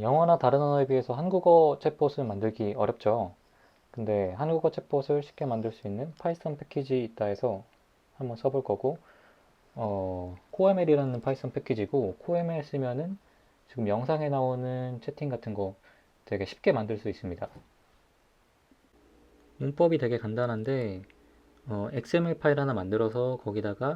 영어나 다른 언어에 비해서 한국어 챗봇을 만들기 어렵죠. 근데 한국어 챗봇을 쉽게 만들 수 있는 파이썬 패키지 있다 해서 한번 써볼 거고, 코에멜이라는 파이썬 패키지고, 코에멜 쓰면은 지금 영상에 나오는 채팅 같은 거 되게 쉽게 만들 수 있습니다. 문법이 되게 간단한데, XML 파일 하나 만들어서 거기다가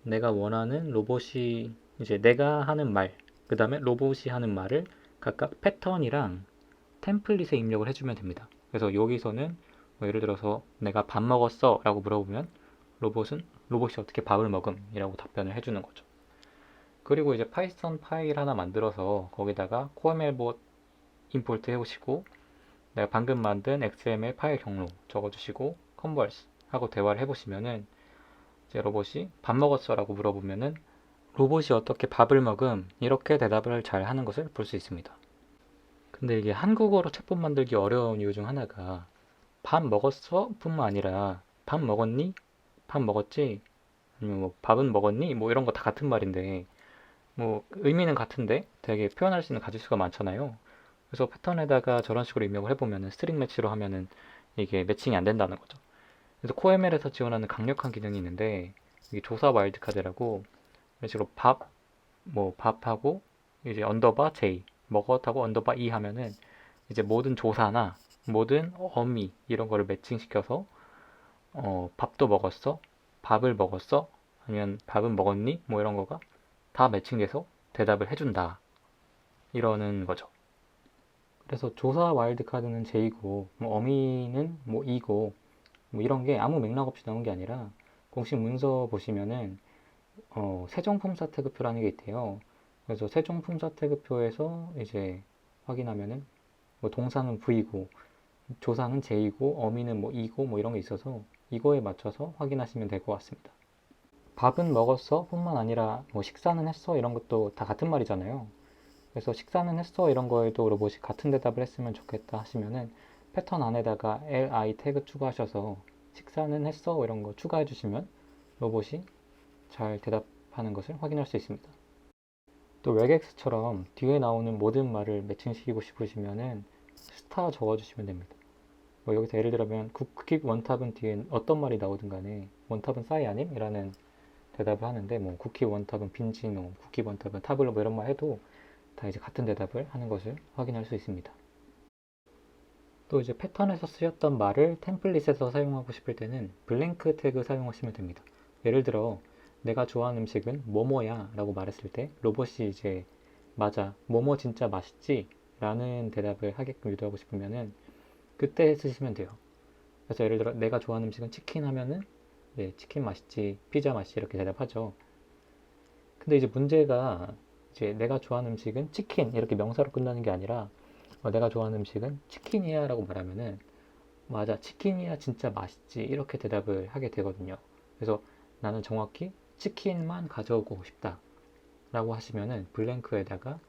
내가 원하는 로봇이, 이제 내가 하는 말, 그 다음에 로봇이 하는 말을 각각 패턴이랑 템플릿에 입력을 해주면 됩니다. 그래서 여기서는 뭐 예를 들어서 내가 밥 먹었어 라고 물어보면 로봇이 어떻게 밥을 먹음 이라고 답변을 해주는 거죠. 그리고 이제 파이썬 파일 하나 만들어서 거기다가 코에멜봇 임포트 해오시고 내가 방금 만든 XML 파일 경로 적어주시고 컨버스 하고 대화를 해보시면은 이제 로봇이 밥 먹었어 라고 물어보면은 로봇이 어떻게 밥을 먹음 이렇게 대답을 잘 하는 것을 볼 수 있습니다. 근데 이게 한국어로 챗봇 만들기 어려운 이유 중 하나가 밥 먹었어? 뿐만 아니라 밥 먹었니? 밥 먹었지? 아니면 뭐 밥은 먹었니? 뭐 이런 거 다 같은 말인데 뭐 의미는 같은데 되게 표현할 수 있는 가짓수가 많잖아요. 그래서 패턴에다가 저런 식으로 입력을 해보면은 스트링 매치로 하면은 이게 매칭이 안 된다는 거죠. 그래서 코에멜에서 지원하는 강력한 기능이 있는데 이게 조사 와일드카드라고 이런 식으로 뭐 밥하고 이제 언더바 J 먹었하고 언더바 E 하면은 이제 모든 조사나 모든 어미 이런 거를 매칭시켜서 밥도 먹었어? 밥을 먹었어? 아니면 밥은 먹었니? 뭐 이런 거가 다 매칭돼서 대답을 해준다. 이러는 거죠. 그래서 조사 와일드카드는 J고, 뭐 어미는 뭐 E고, 뭐 이런 게 아무 맥락 없이 나온 게 아니라 공식 문서 보시면은 세종품사 태그표라는 게 있대요. 그래서 세종품사 태그표에서 이제 확인하면은 뭐 동사는 V고, 조사는 J고, 어미는 뭐 E고 뭐 이런 게 있어서 이거에 맞춰서 확인하시면 될 것 같습니다. 밥은 먹었어? 뿐만 아니라 뭐 식사는 했어? 이런 것도 다 같은 말이잖아요. 그래서 식사는 했어? 이런 거에도 로봇이 같은 대답을 했으면 좋겠다 하시면은 패턴 안에다가 li 태그 추가하셔서 식사는 했어? 이런 거 추가해 주시면 로봇이 잘 대답하는 것을 확인할 수 있습니다. 또 regeX처럼 뒤에 나오는 모든 말을 매칭시키고 싶으시면은 스타 적어주시면 됩니다. 뭐 여기서 예를 들면 국힙 원탑은 뒤에 어떤 말이 나오든 간에 원탑은 싸이 아님? 이라는 대답을 하는데 뭐 쿠키 원탑은 빈지노, 쿠키 원탑은 타블로 뭐 이런 말 해도 다 이제 같은 대답을 하는 것을 확인할 수 있습니다. 또 이제 패턴에서 쓰였던 말을 템플릿에서 사용하고 싶을 때는 블랭크 태그 사용하시면 됩니다. 예를 들어 내가 좋아하는 음식은 뭐뭐야 라고 말했을 때 로봇이 이제 맞아, 뭐뭐 진짜 맛있지? 라는 대답을 하게끔 유도하고 싶으면은 그때 쓰시면 돼요. 그래서 예를 들어 내가 좋아하는 음식은 치킨 하면은 네, 치킨 맛있지, 피자 맛있지 이렇게 대답하죠. 근데 이제 문제가 이제 내가 좋아하는 음식은 치킨 이렇게 명사로 끝나는 게 아니라 내가 좋아하는 음식은 치킨이야 라고 말하면은 맞아 치킨이야 진짜 맛있지 이렇게 대답을 하게 되거든요. 그래서 나는 정확히 치킨만 가져오고 싶다 라고 하시면은 블랭크에다가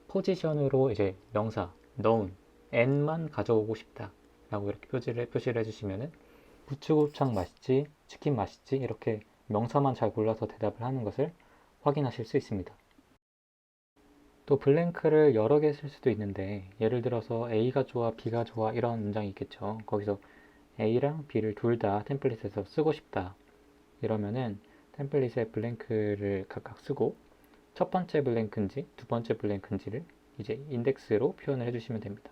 포지션으로 이제 명사 known n만 가져오고 싶다 라고 이렇게 표시를 해주시면은 부추곱창 맛있지 치킨 맛있지 이렇게 명사만 잘 골라서 대답을 하는 것을 확인하실 수 있습니다. 또 블랭크를 여러 개 쓸 수도 있는데 예를 들어서 A가 좋아, B가 좋아 이런 문장이 있겠죠. 거기서 A랑 B를 둘 다 템플릿에서 쓰고 싶다. 이러면은 템플릿에 블랭크를 각각 쓰고 첫 번째 블랭크인지 두 번째 블랭크인지를 이제 인덱스로 표현을 해주시면 됩니다.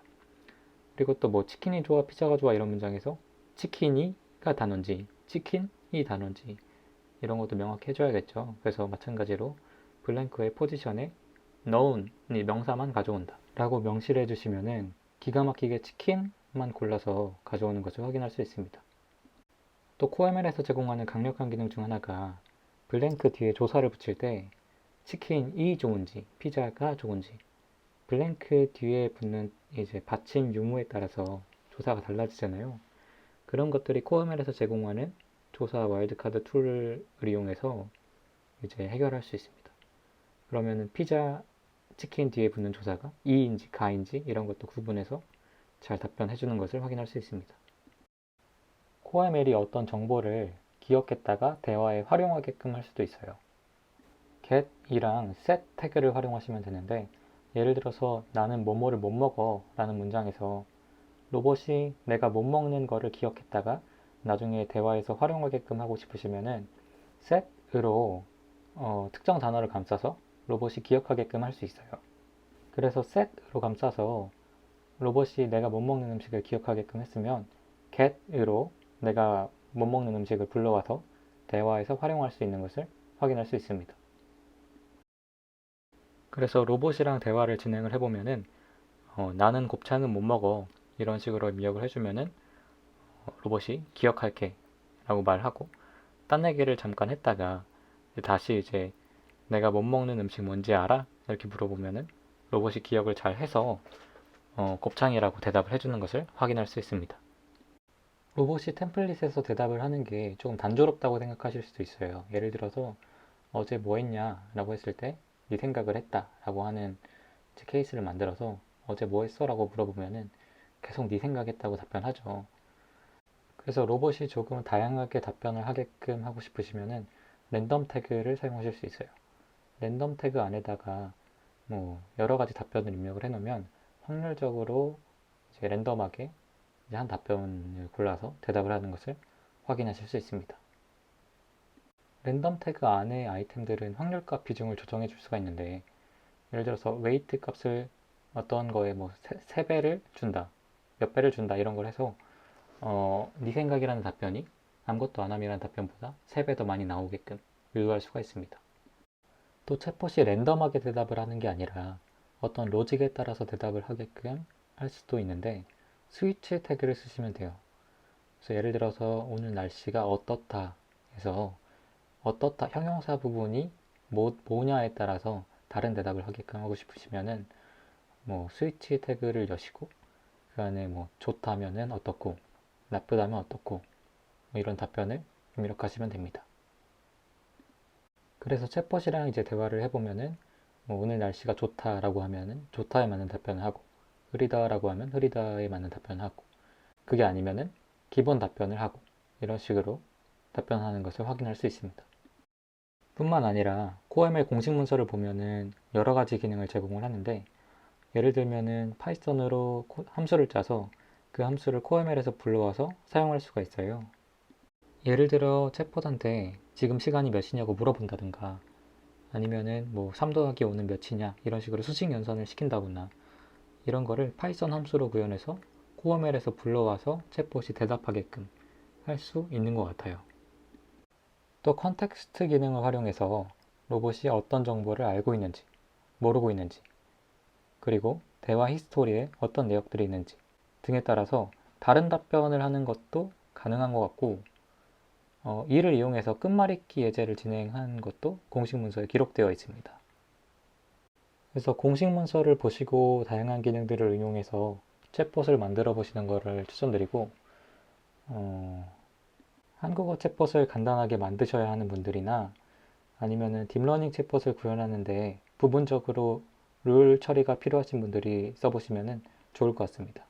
그리고 또 뭐 치킨이 좋아, 피자가 좋아 이런 문장에서 치킨이가 단어인지 치킨이 단어인지 이런 것도 명확히 해줘야겠죠. 그래서 마찬가지로 블랭크의 포지션에 known이 명사만 가져온다 라고 명시를 해주시면은 기가 막히게 치킨만 골라서 가져오는 것을 확인할 수 있습니다. 또 코에멜에서 제공하는 강력한 기능 중 하나가 블랭크 뒤에 조사를 붙일 때 치킨이 좋은지 피자가 좋은지 블랭크 뒤에 붙는 이제 받침 유무에 따라서 조사가 달라지잖아요. 그런 것들이 코에멜에서 제공하는 조사 와일드카드 툴을 이용해서 이제 해결할 수 있습니다. 그러면은 피자 치킨 뒤에 붙는 조사가 이인지 가인지 이런 것도 구분해서 잘 답변해 주는 것을 확인할 수 있습니다. 코에멜이 어떤 정보를 기억했다가 대화에 활용하게끔 할 수도 있어요. get이랑 set 태그를 활용하시면 되는데 예를 들어서 나는 뭐뭐를 못 먹어 라는 문장에서 로봇이 내가 못 먹는 거를 기억했다가 나중에 대화에서 활용하게끔 하고 싶으시면은 set으로 특정 단어를 감싸서 로봇이 기억하게끔 할 수 있어요. 그래서 set으로 감싸서 로봇이 내가 못 먹는 음식을 기억하게끔 했으면 get으로 내가 못 먹는 음식을 불러와서 대화에서 활용할 수 있는 것을 확인할 수 있습니다. 그래서 로봇이랑 대화를 진행을 해보면은 나는 곱창은 못 먹어 이런 식으로 입력을 해주면은 로봇이 기억할게 라고 말하고 딴 얘기를 잠깐 했다가 다시 이제 내가 못 먹는 음식 뭔지 알아? 이렇게 물어보면은 로봇이 기억을 잘 해서 곱창이라고 대답을 해주는 것을 확인할 수 있습니다. 로봇이 템플릿에서 대답을 하는 게 조금 단조롭다고 생각하실 수도 있어요. 예를 들어서 어제 뭐 했냐? 라고 했을 때 네 생각을 했다 라고 하는 케이스를 만들어서 어제 뭐 했어? 라고 물어보면은 계속 네 생각했다고 답변하죠. 그래서 로봇이 조금 다양하게 답변을 하게끔 하고 싶으시면은 랜덤 태그를 사용하실 수 있어요. 랜덤 태그 안에다가 뭐 여러 가지 답변을 입력을 해놓으면 확률적으로 이제 랜덤하게 이제 한 답변을 골라서 대답을 하는 것을 확인하실 수 있습니다. 랜덤 태그 안에 아이템들은 확률값 비중을 조정해 줄 수가 있는데 예를 들어서 웨이트 값을 어떤 거에 뭐 3배를 준다, 몇 배를 준다 이런 걸 해서 네 생각이라는 답변이 아무것도 안 함이라는 답변보다 3배 더 많이 나오게끔 유도할 수가 있습니다. 또 챗봇이 랜덤하게 대답을 하는 게 아니라 어떤 로직에 따라서 대답을 하게끔 할 수도 있는데 스위치 태그를 쓰시면 돼요. 그래서 예를 들어서 오늘 날씨가 어떻다 해서 어떻다 형용사 부분이 뭐냐에 따라서 다른 대답을 하게끔 하고 싶으시면은 뭐 스위치 태그를 여시고 그 안에 뭐 좋다면은 어떻고 나쁘다면 어떻고 뭐 이런 답변을 입력하시면 됩니다. 그래서 챗봇이랑 이제 대화를 해보면은 뭐 오늘 날씨가 좋다라고 하면은 좋다에 맞는 답변을 하고 흐리다라고 하면 흐리다에 맞는 답변을 하고 그게 아니면은 기본 답변을 하고 이런 식으로 답변하는 것을 확인할 수 있습니다. 뿐만 아니라 CoreML 공식 문서를 보면은 여러 가지 기능을 제공을 하는데 예를 들면은 파이썬으로 함수를 짜서 그 함수를 CoreML에서 불러와서 사용할 수가 있어요. 예를 들어 챗봇한테 지금 시간이 몇 시냐고 물어본다든가 아니면은 뭐 3 더하기 5는 몇이냐 이런 식으로 수직 연산을 시킨다거나 이런 거를 파이썬 함수로 구현해서 CoreML에서 불러와서 챗봇이 대답하게끔 할 수 있는 것 같아요. 또 컨텍스트 기능을 활용해서 로봇이 어떤 정보를 알고 있는지, 모르고 있는지, 그리고 대화 히스토리에 어떤 내역들이 있는지 등에 따라서 다른 답변을 하는 것도 가능한 것 같고 이를 이용해서 끝말잇기 예제를 진행한 것도 공식 문서에 기록되어 있습니다. 그래서 공식 문서를 보시고 다양한 기능들을 응용해서 챗봇을 만들어 보시는 것을 추천드리고 한국어 챗봇을 간단하게 만드셔야 하는 분들이나 아니면은 딥러닝 챗봇을 구현하는데 부분적으로 룰 처리가 필요하신 분들이 써보시면 좋을 것 같습니다.